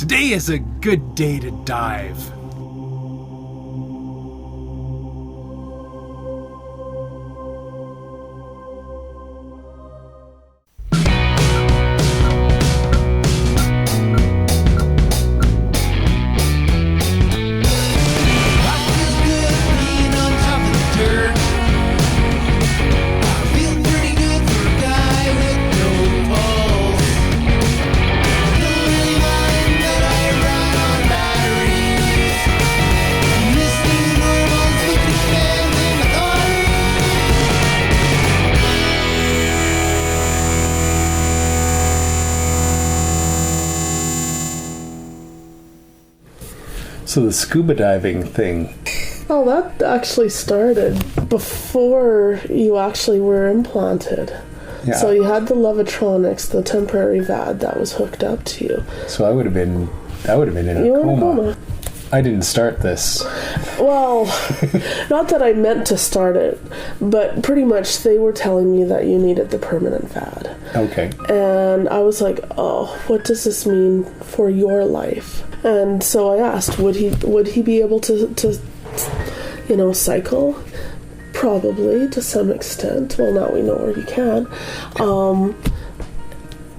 Today is a good day to dive. So the scuba diving thing. Oh, that actually started before you actually were implanted. Yeah. So you had the levatronics, the temporary VAD that was hooked up to you. So I would have been in You a were in a coma. coma. I didn't start this. Well, not that I meant to start it, but pretty much they were telling me that you needed the permanent VAD. Okay. And I was like, oh, what does this mean for your life? And so I asked, would he be able to cycle? Probably, to some extent. Well, now we know where he can.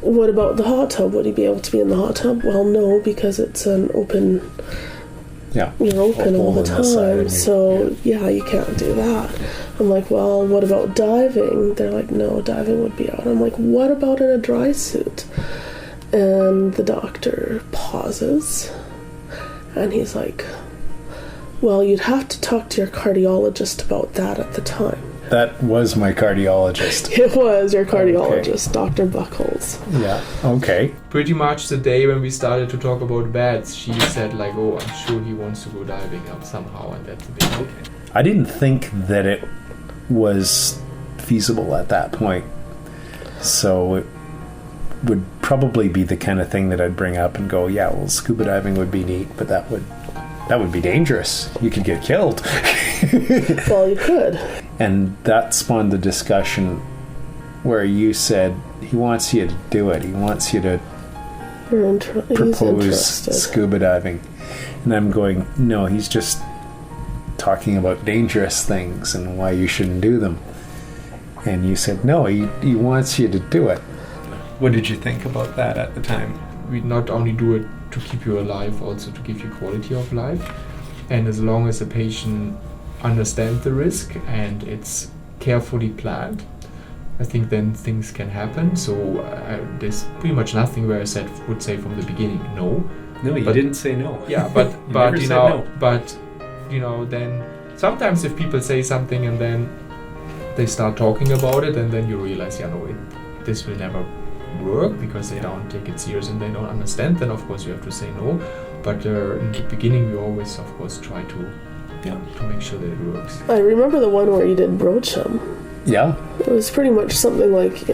What about the hot tub? Would he be able to be in the hot tub? Well, no, because it's an open... Yeah. You're open all the time, so yeah, you can't do that. I'm like, well, what about diving? They're like, no, diving would be out. I'm like, what about in a dry suit? And the doctor pauses, and he's like, well, you'd have to talk to your cardiologist about that at the time. That was my cardiologist. It was your cardiologist, Dr. Buckles. Yeah, okay. Pretty much the day when we started to talk about VADs, she said like, oh, I'm sure he wants to go diving up somehow, and that's a bit okay. I didn't think that it was feasible at that point. So it would probably be the kind of thing that I'd bring up and go, yeah, well, scuba diving would be neat, but that would be dangerous. You could get killed. Well, you could. And that spawned the discussion where you said he wants you to do it. He wants you to propose scuba diving. And I'm going, no, he's just talking about dangerous things and why you shouldn't do them. And you said, no, he wants you to do it. What did you think about that at the time? We not only do it to keep you alive, also to give you quality of life. And as long as the patient understands the risk and it's carefully planned, I think then things can happen. So there's pretty much nothing where I would say from the beginning, no. No, you didn't say no. Yeah, but you no. Then sometimes if people say something and then they start talking about it, and then you realize, this will never work because they don't take it serious and they don't understand, then of course you have to say no. But in the beginning we always of course try to make sure that it works. I remember the one where you did broachum. Yeah. It was pretty much something like,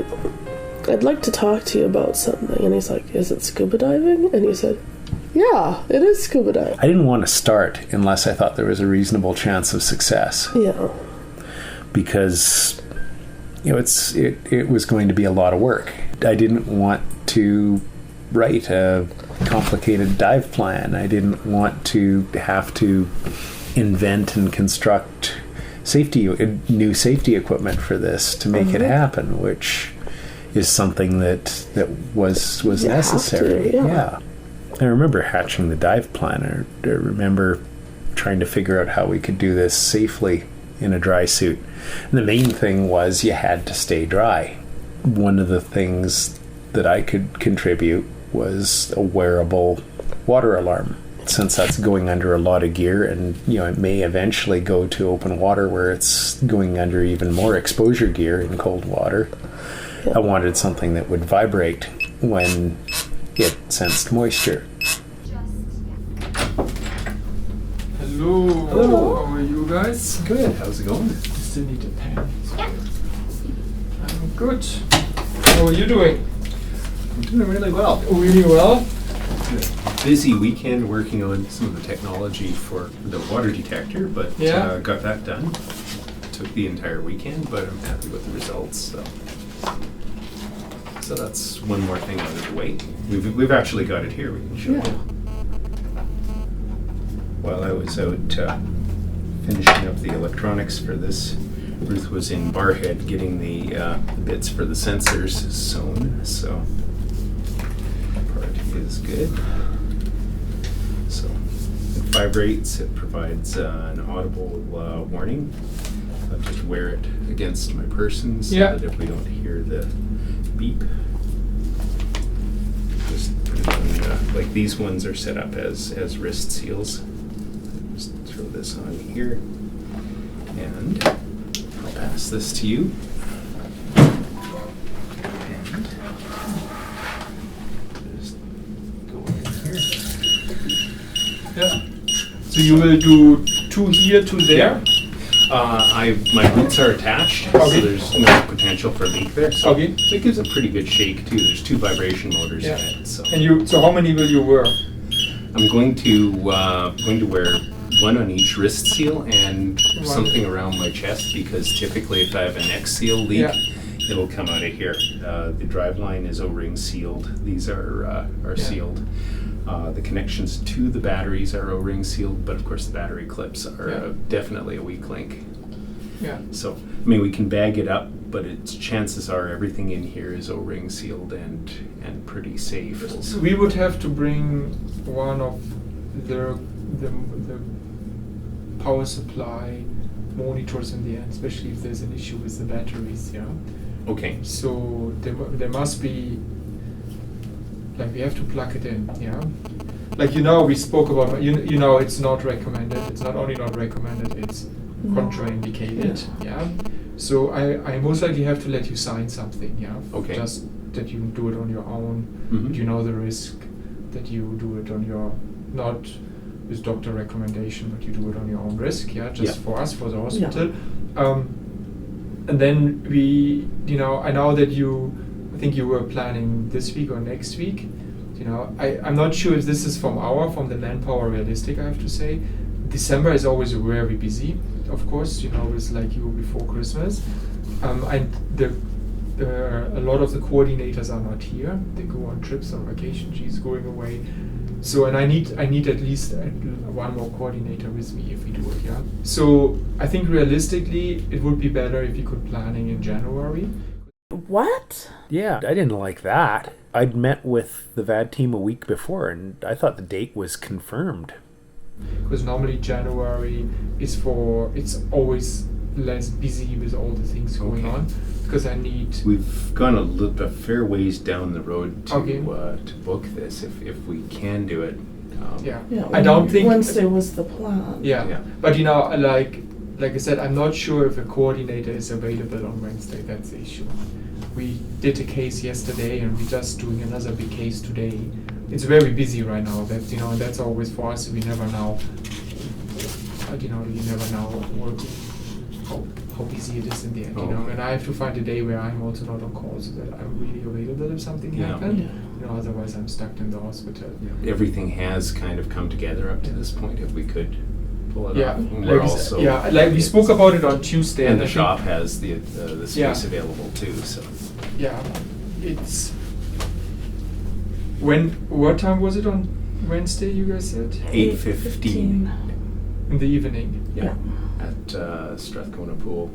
I'd like to talk to you about something. And he's like, is it scuba diving? And he said, yeah, it is scuba diving. I didn't want to start unless I thought there was a reasonable chance of success. Yeah. Because it was going to be a lot of work. I didn't want to write a complicated dive plan. I didn't want to have to invent and construct new safety equipment for this to make it happen, which is something that was necessary. Yeah. I remember hatching the dive plan. I remember trying to figure out how we could do this safely in a dry suit. And the main thing was you had to stay dry. One of the things that I could contribute was a wearable water alarm, since that's going under a lot of gear, and it may eventually go to open water where it's going under even more exposure gear in cold water. I wanted something that would vibrate when it sensed moisture. Hello. How are you guys? Good. How's it going? Still need a pen. I'm good. How are you doing? I'm doing really well. Really well. Busy weekend working on some of the technology for the water detector, but got that done. Took the entire weekend, but I'm happy with the results. So that's one more thing out of the way. We've actually got it here. We can show you. while I was out finishing up the electronics for this, Ruth was in Barhead getting the bits for the sensors sewn, so part is good. So it vibrates, it provides an audible warning. I'll just wear it against my person so that if we don't hear the beep, just put it on, like these ones are set up as wrist seals. Just throw this on here, and I'll pass this to you. And just go in here. Yeah. So you will do 2 here, 2 there? My boots are attached, so there's no potential for a leak there. So, Okay. so it gives a pretty good shake too. There's 2 vibration motors in it. So And so how many will you wear? I'm going to wear one on each wrist seal and something around my chest, because typically if I have a neck seal leak, it'll come out of here. The drive line is O-ring sealed. These are sealed. The connections to the batteries are O-ring sealed, but of course the battery clips are definitely a weak link. Yeah. So, I mean, we can bag it up, but chances are everything in here is O-ring sealed and pretty safe. So we would have to bring one of the power supply monitors in the end, especially if there's an issue with the batteries. Yeah. Okay. So there must be, like, we have to plug it in. Yeah. Like, we spoke about, it's not recommended. It's not only not recommended, it's contraindicated. Yeah. So I most likely have to let you sign something. Yeah. Okay. Just that you do it on your own. Mm-hmm. You know the risk that you do it on your, not with doctor recommendation, but you do it on your own risk. Yeah. Just for us, for the hospital. Yeah. And then we, I know that I think you were planning this week or next week. I'm not sure if this is from the manpower realistic, I have to say. December is always very busy, of course, with like you before Christmas. And a lot of the coordinators are not here. They go on trips on vacation. She's going away. So, and I need at least one more coordinator with me if we do it, yeah? So I think realistically, it would be better if you could planning in January. What? Yeah, I didn't like that. I'd met with the VAD team a week before, and I thought the date was confirmed. Because normally January it's always less busy with all the things going on. Because We've gone a fair ways down the road to book this if we can do it. I don't think Wednesday was the plan. Yeah. But like I said, I'm not sure if a coordinator is available on Wednesday. That's the issue. We did a case yesterday, and we're just doing another big case today. It's very busy right now. That's and that's always for us. We never know. You never know how busy it is in the end. And I have to find a day where I'm also not on call, so that I'm really available if something happened. Otherwise I'm stuck in the hospital. Everything has kind of come together up to this point. If we could pull it off, we spoke about it on Tuesday, and the shop has the space available too. So it's what time was it on Wednesday? You guys said 8:15 in the evening. Yeah. At Strathcona Pool.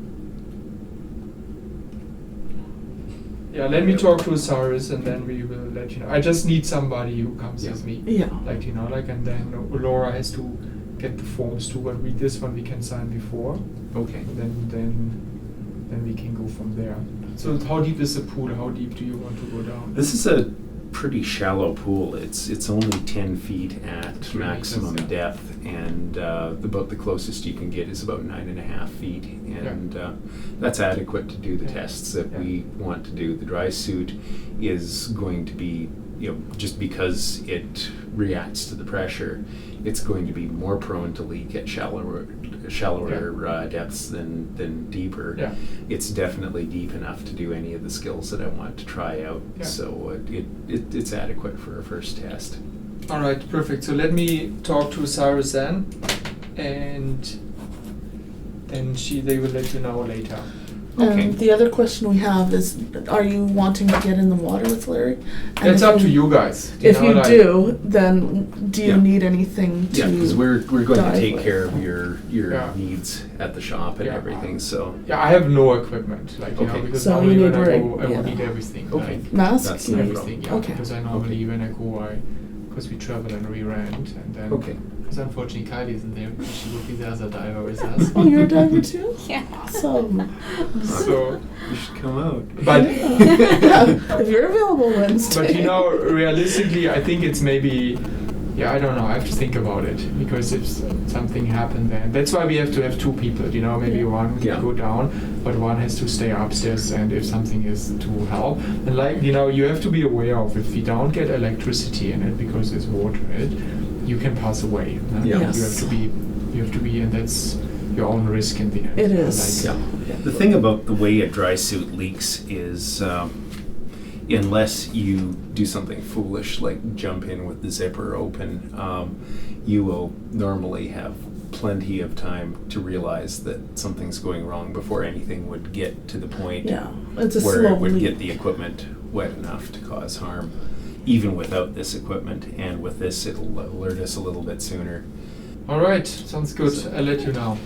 Yeah, let me talk to Cyrus, and then we will let you know. I just need somebody who comes with me. Yeah. And then Laura has to get the forms too, but this one we can sign before. Okay. And then we can go from there. So how deep is the pool? How deep do you want to go down? This is a pretty shallow pool. It's only 10 feet at maximum depth, and about the closest you can get is about 9.5 feet, and that's adequate to do the tests that we want to do. The dry suit is going to be, just because it reacts to the pressure, it's going to be more prone to leak at shallower depths than deeper. Yeah. It's definitely deep enough to do any of the skills that I want to try out. Yeah. So it's adequate for a first test. All right, perfect. So let me talk to Cyrus then, and then they will let you know later. Okay. And the other question we have is, are you wanting to get in the water with Larry? And It's if up to you guys. If know, you like- do, then do you Yeah. need anything to Yeah, because we're going to dive take with? care of your Yeah. needs at the shop and Yeah. everything. So Yeah, I have no equipment, like, you know, Okay. because So normally you when need I rig, go, I would yeah. need everything. Okay. Like, mask? That's You no need- problem. everything, yeah. Okay. Because I normally, when I go, because we travel and we rent, and then, okay. because unfortunately Kylie isn't there, because she would be the other diver with us. Oh, you're a diver too? Yeah. Awesome. So, You should come out. but Yeah, if you're available Wednesday. but you know, realistically, I think it's maybe, yeah, I don't know. I have to think about it, because if something happened, then that's why we have to have two people. You know, maybe one Yeah. can go down, but one has to stay upstairs. And if something is to help, and like, you know, you have to be aware of, if we don't get electricity in it because there's water in it, you can pass away. No? Yeah. Yes. You have to be, and that's your own risk in the end. It is. Yeah. The thing about the way a dry suit leaks is, unless you do something foolish like jump in with the zipper open, you will normally have plenty of time to realize that something's going wrong before anything would get to the point Yeah, it's a where slow it would leak. get the equipment wet enough to cause harm, even without this equipment. And with this, it'll alert us a little bit sooner. All right, sounds good. I'll let you know.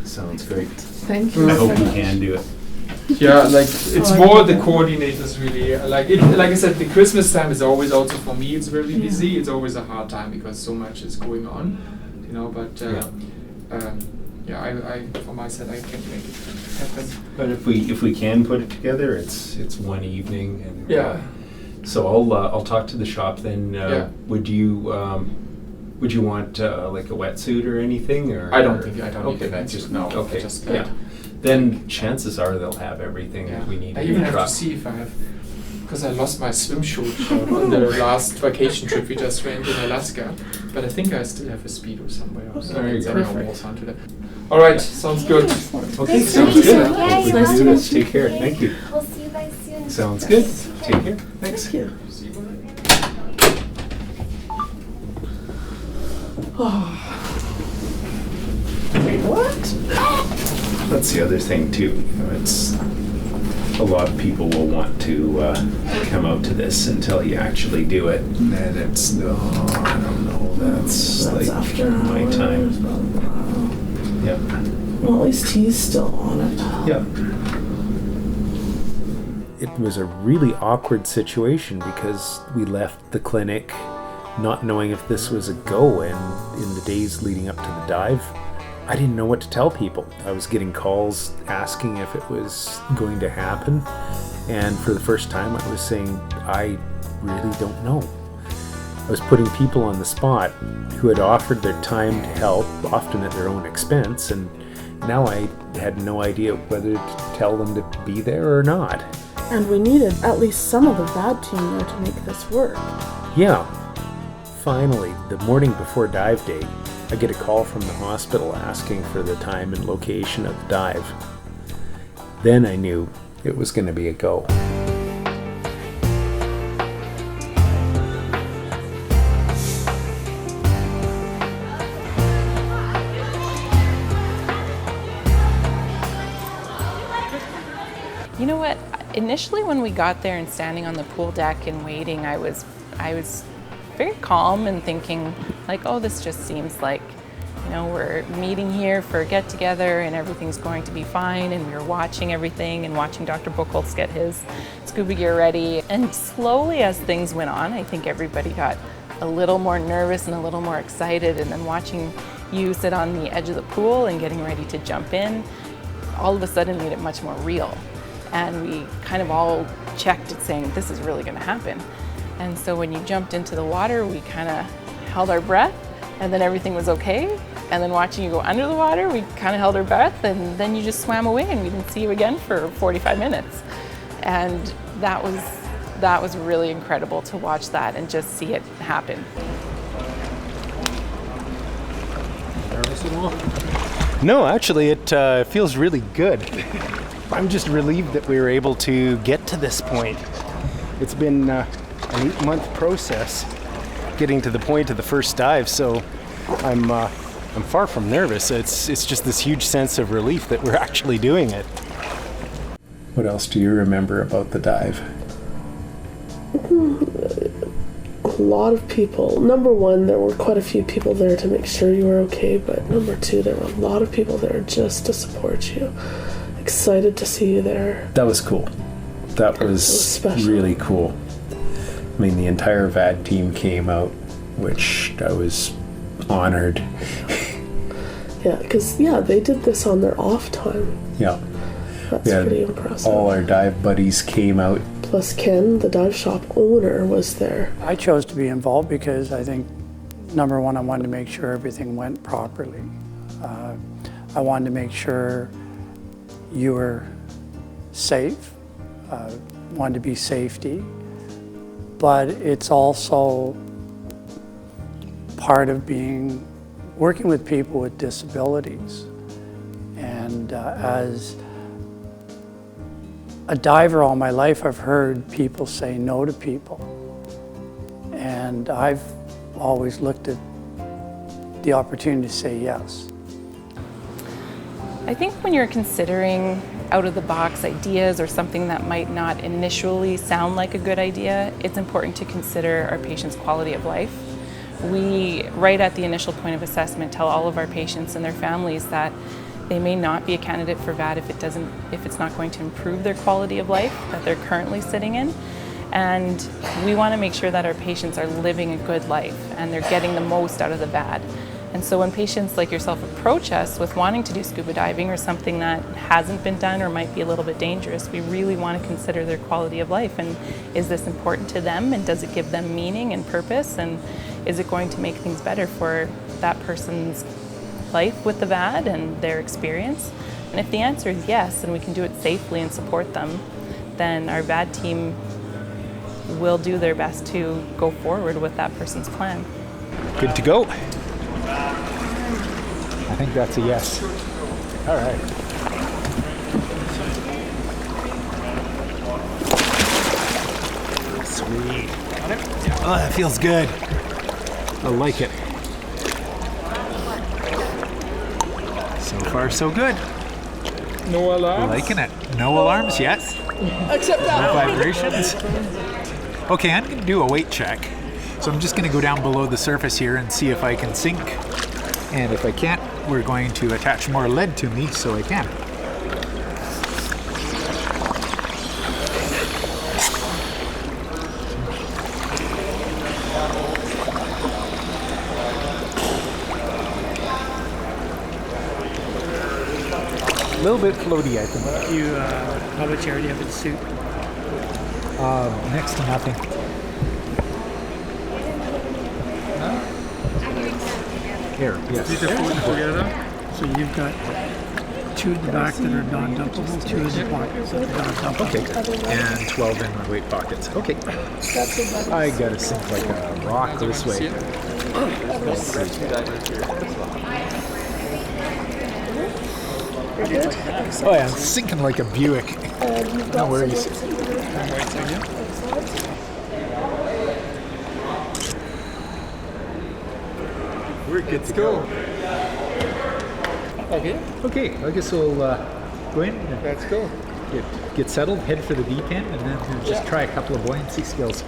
Sounds great. Thank you. I hope so you much. can do it. Yeah, like it's I more like the that. coordinators really. Like I said, the Christmas time is always also for me. It's very Yeah. busy. It's always a hard time because so much is going on, you know. But I for my side I can make it happen. But if we can put it together, it's one evening, and Yeah. so I'll talk to the shop then. Yeah. Would you want like a wetsuit or anything, or I don't need Okay, that. Just no. okay, Just yeah. Then chances are they'll have everything that we need I in even the have truck. to see if I have, because I lost my swimsuit on the last vacation trip we just went in Alaska. But I think I still have a Speedo somewhere. So There you it's go. on my walls onto that. All right, sounds good. Okay, Thanks, sounds Lisa. good. Yeah, If we you're can do welcome. this, take care. Thank you. We'll see you guys soon. Sounds good. Take care. Thanks. Thank you. See you later. What? That's the other thing too. You know, it's a lot of people will want to come out to this until you actually do it, and it's I don't know. That's That's like after my hours, time. blah, blah, blah. Yeah. Well, at least he's still on it. Yeah. It was a really awkward situation because we left the clinic not knowing if this was a go, and in the days leading up to the dive, I didn't know what to tell people. I was getting calls asking if it was going to happen, and for the first time I was saying, I really don't know. I was putting people on the spot who had offered their time to help, often at their own expense, and now I had no idea whether to tell them to be there or not. And we needed at least some of the VAD team there to make this work. Yeah. Finally, the morning before dive day, I get a call from the hospital asking for the time and location of the dive. Then I knew it was going to be a go. You know what? Initially, when we got there and standing on the pool deck and waiting, I was very calm and thinking, like, oh, this just seems like, you know, we're meeting here for a get together and everything's going to be fine. And we were watching everything and watching Dr. Buchholz get his scuba gear ready. And slowly, as things went on, I think everybody got a little more nervous and a little more excited. And then watching you sit on the edge of the pool and getting ready to jump in, all of a sudden made it much more real. And we kind of all checked it saying, this is really gonna happen. And so when you jumped into the water, we kind of held our breath, and then everything was okay. And then watching you go under the water, we kind of held our breath, and then you just swam away and we didn't see you again for 45 minutes. And that was really incredible to watch that and just see it happen. Nervous at all? No, actually, it feels really good. I'm just relieved that we were able to get to this point. It's been an 8-month process getting to the point of the first dive, so I'm far from nervous. It's just this huge sense of relief that we're actually doing it. What else do you remember about the dive? A lot of people. Number one, there were quite a few people there to make sure you were okay, but number two, there were a lot of people there just to support you. Excited to see you there. That was cool. That was special. really cool. I mean, the entire VAD team came out, which I was honored. Yeah, because, they did this on their off time. Yeah. That's pretty impressive. All our dive buddies came out. Plus Ken, the dive shop owner, was there. I chose to be involved because I think, number one, I wanted to make sure everything went properly. I wanted to make sure you were safe, wanted to be safety, but it's also part of working with people with disabilities. And as a diver all my life, I've heard people say no to people. And I've always looked at the opportunity to say yes. I think when you're considering out-of-the-box ideas or something that might not initially sound like a good idea, it's important to consider our patients' quality of life. We, right at the initial point of assessment, tell all of our patients and their families that they may not be a candidate for VAD if it's not going to improve their quality of life that they're currently sitting in. And we want to make sure that our patients are living a good life and they're getting the most out of the VAD. And so when patients like yourself approach us with wanting to do scuba diving or something that hasn't been done or might be a little bit dangerous, we really want to consider their quality of life. And is this important to them, and does it give them meaning and purpose, and is it going to make things better for that person's life with the VAD and their experience? And if the answer is yes, and we can do it safely and support them, then our VAD team will do their best to go forward with that person's plan. Good to go? I think that's a yes. All right. Sweet. Oh, that feels good. I like it. So far, so good. No alarms? Liking it. No alarms yet. Except that. No vibrations. Okay, I'm going to do a weight check. So I'm just going to go down below the surface here and see if I can sink. And if I can't, we're going to attach more lead to me so I can. A little bit floaty, I think. How much air do you have in the suit? Next to nothing. Air, yes. These are floating together. So you've got two in the back that are non-dumpable, two in the pockets that are non-dumpable. Okay, and 12 in my weight pockets. Okay. I gotta sink like a rock this way. Oh yeah, I'm sinking like a Buick. No worries. We're good to go. Okay. Okay, I guess we'll go in and Let's go. get settled, head for the deep end, and then just try a couple of buoyancy skills.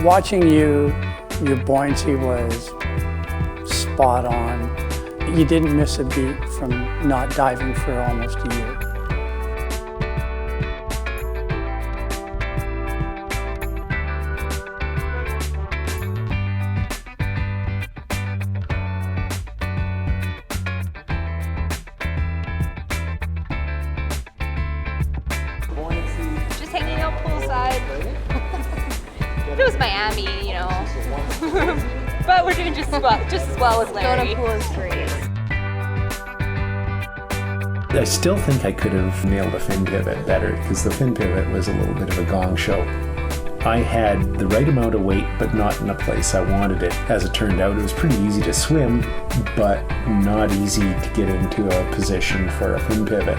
Watching you, your buoyancy was spot on. You didn't miss a beat from not diving for almost a year. it was Miami, you know. But we're doing just as well as Larry. Pool is great. I still think I could have nailed a fin pivot better because the fin pivot was a little bit of a gong show. I had the right amount of weight, but not in the place I wanted it. As it turned out, it was pretty easy to swim, but not easy to get into a position for a fin pivot.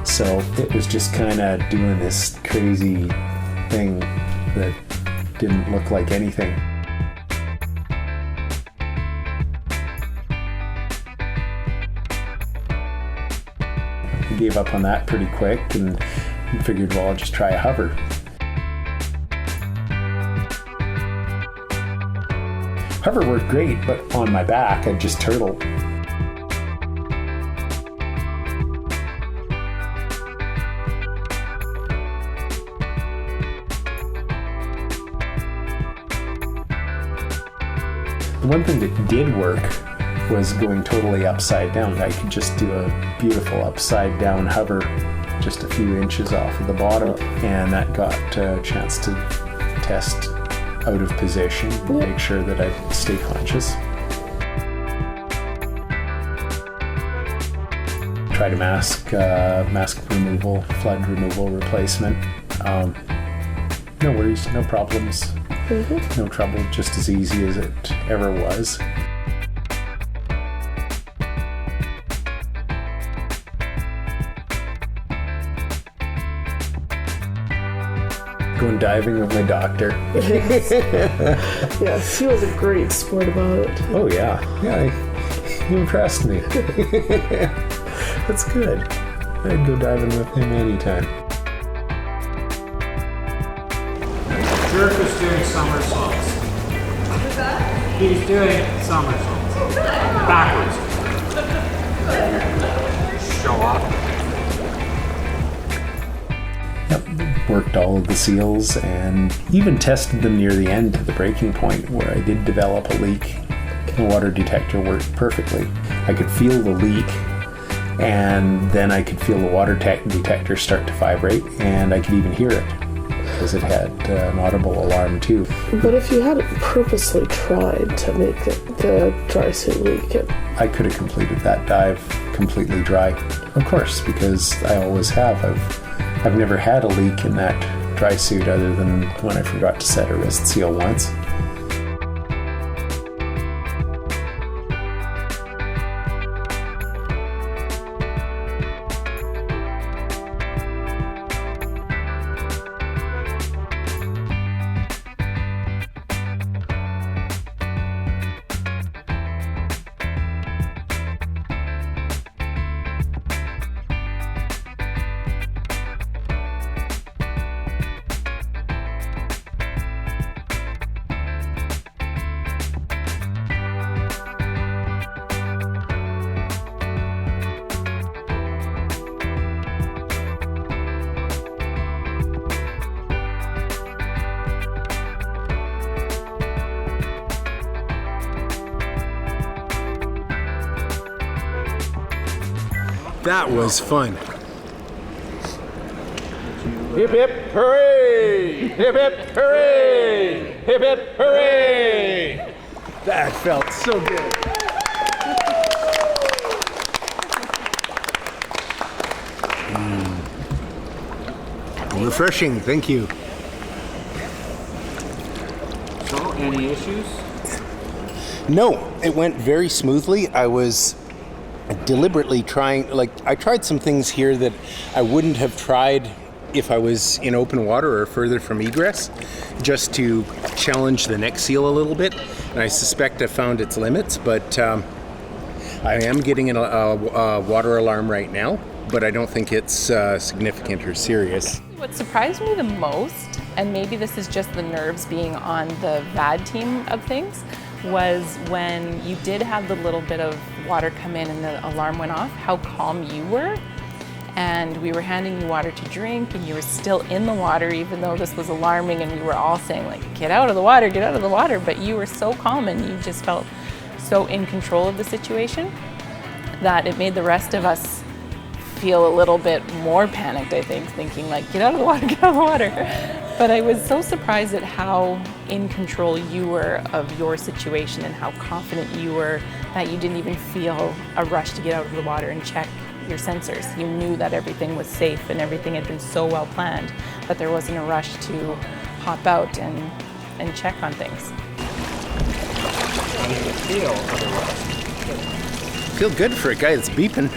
So it was just kind of doing this crazy thing that didn't look like anything. I gave up on that pretty quick and figured, well, I'll just try a hover. Hover worked great, but on my back, I'd just turtle. The one thing that did work was going totally upside down. I could just do a beautiful upside down hover just a few inches off of the bottom, and that got a chance to test out of position and make sure that I stay conscious. Try to mask removal, flood removal, replacement. No worries, no problems, no trouble, just as easy as it ever was. Going diving with my doctor. Yes, he was a great sport about it. Oh yeah, he impressed me. That's good. I'd go diving with him anytime. Jerk was doing somersaults. What's that? He's doing somersaults. Backwards. Show off. Yep, worked all of the seals and even tested them near the end to the breaking point where I did develop a leak. The water detector worked perfectly. I could feel the leak, and then I could feel the water detector start to vibrate, and I could even hear it because it had an audible alarm too. But if you hadn't purposely tried to make the dry suit leak, I could have completed that dive completely dry. Of course, because I always have. I've never had a leak in that dry suit other than when I forgot to set a wrist seal once. That was fun. Hip hip hooray! Hip hip hooray! Hip hip hooray! That felt so good. Refreshing, thank you. So, any issues? No, it went very smoothly. I was deliberately trying, I tried some things here that I wouldn't have tried if I was in open water or further from egress, just to challenge the neck seal a little bit. And I suspect I found its limits, but I am getting a water alarm right now, but I don't think it's significant or serious. What surprised me the most, and maybe this is just the nerves being on the VAD team of things, was when you did have the little bit of water come in and the alarm went off, how calm you were. And we were handing you water to drink and you were still in the water even though this was alarming and we were all saying like, get out of the water, get out of the water. But you were so calm and you just felt so in control of the situation that it made the rest of us feel a little bit more panicked, I think, thinking like, get out of the water, get out of the water. But I was so surprised at how in control you were of your situation and how confident you were that you didn't even feel a rush to get out of the water and check your sensors. You knew that everything was safe and everything had been so well planned that there wasn't a rush to hop out and check on things. How do you feel otherwise? Feel good for a guy that's beeping.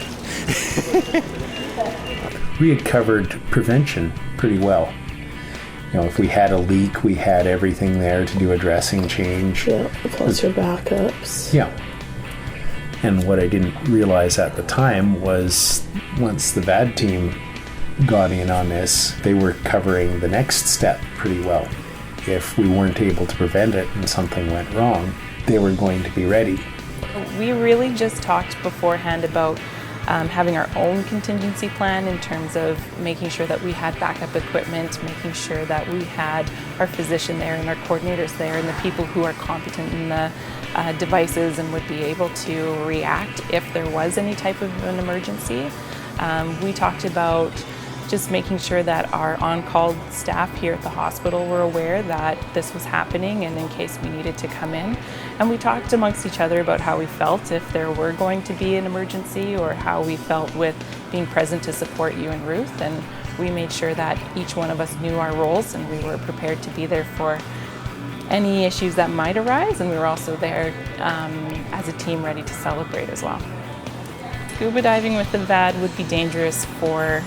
We had covered prevention pretty well. You know, if we had a leak, we had everything there to do a dressing change. Yeah, plus your backups. Yeah. And what I didn't realize at the time was once the VAD team got in on this, they were covering the next step pretty well. If we weren't able to prevent it and something went wrong, they were going to be ready. We really just talked beforehand about having our own contingency plan in terms of making sure that we had backup equipment, making sure that we had our physician there and our coordinators there and the people who are competent in the devices and would be able to react if there was any type of an emergency. We talked about just making sure that our on-call staff here at the hospital were aware that this was happening and in case we needed to come in. And we talked amongst each other about how we felt if there were going to be an emergency or how we felt with being present to support you and Ruth. And we made sure that each one of us knew our roles and we were prepared to be there for any issues that might arise. And we were also there as a team ready to celebrate as well. Scuba diving with the VAD would be dangerous for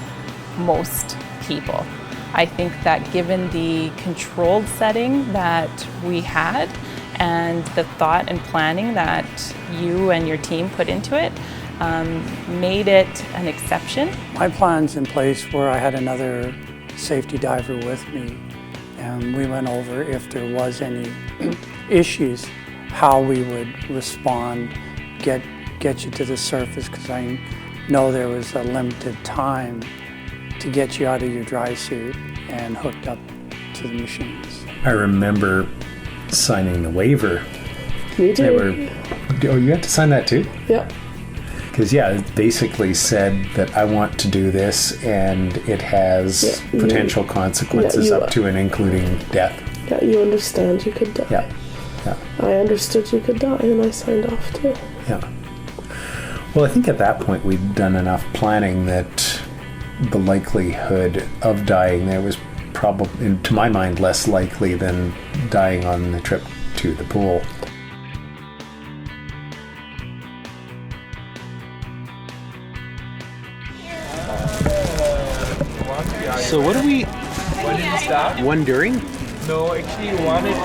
most people. I think that given the controlled setting that we had and the thought and planning that you and your team put into it, made it an exception. My plan's in place where I had another safety diver with me, and we went over if there was any issues, how we would respond, get you to the surface, because I know there was a limited time to get you out of your dry suit and hooked up to the machines. I remember signing the waiver. Me too. Oh, you had to sign that too? Yep. Because, yeah, it basically said that I want to do this and it has potential consequences up to and including death. Yeah, you understand you could die. Yeah. I understood you could die and I signed off too. Yeah. Well, I think at that point we'd done enough planning that the likelihood of dying there was probably, to my mind, less likely than dying on the trip to the pool. So what do we... One in the start? One during? No, actually one at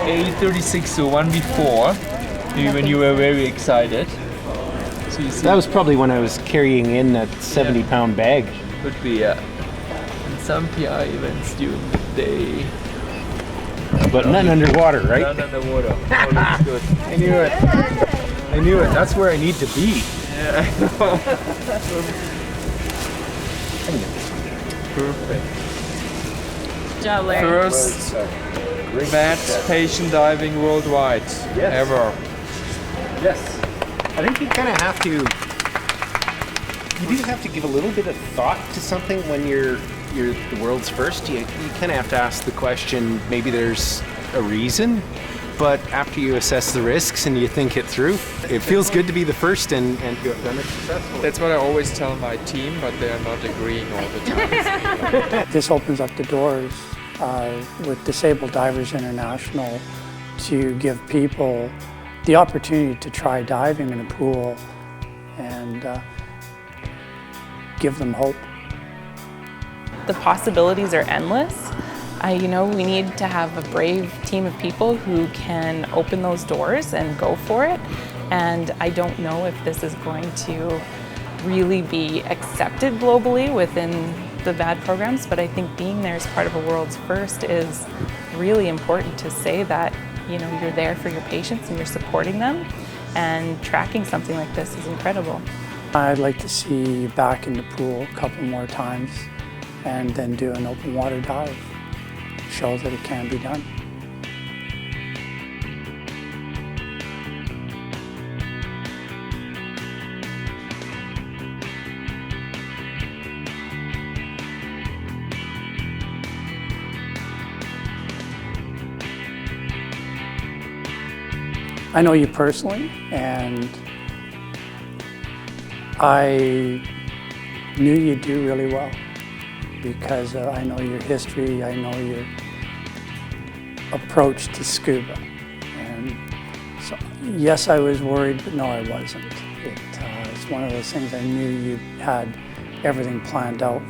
8:36, so one before, maybe when you were very excited. So you see, that was probably when I was carrying in that 70-pound bag. Could be, yeah. And some PI events during the day. But none underwater, right? None underwater. Oh, that's good. I knew it. I knew it. That's where I need to be. Yeah, I know. Perfect. Good job, Larry. First VAD patient diving worldwide ever. Yes. I think you kind of have to. You do have to give a little bit of thought to something when you're the world's first. You kind of have to ask the question. Maybe there's a reason, but after you assess the risks and you think it through, it feels good to be the first and you have done it successfully. That's what I always tell my team, but they are not agreeing all the time. This opens up the doors with Disabled Divers International to give people the opportunity to try diving in a pool and give them hope. The possibilities are endless. We need to have a brave team of people who can open those doors and go for it. And I don't know if this is going to really be accepted globally within the VAD programs, but I think being there as part of a world's first is really important to say that you're there for your patients and you're supporting them, and tracking something like this is incredible. I'd like to see you back in the pool a couple more times and then do an open water dive. Show that it can be done. I know you personally, and I knew you'd do really well because I know your history, I know your approach to scuba. And so, yes, I was worried, but no, I wasn't. It's one of those things I knew you had everything planned out.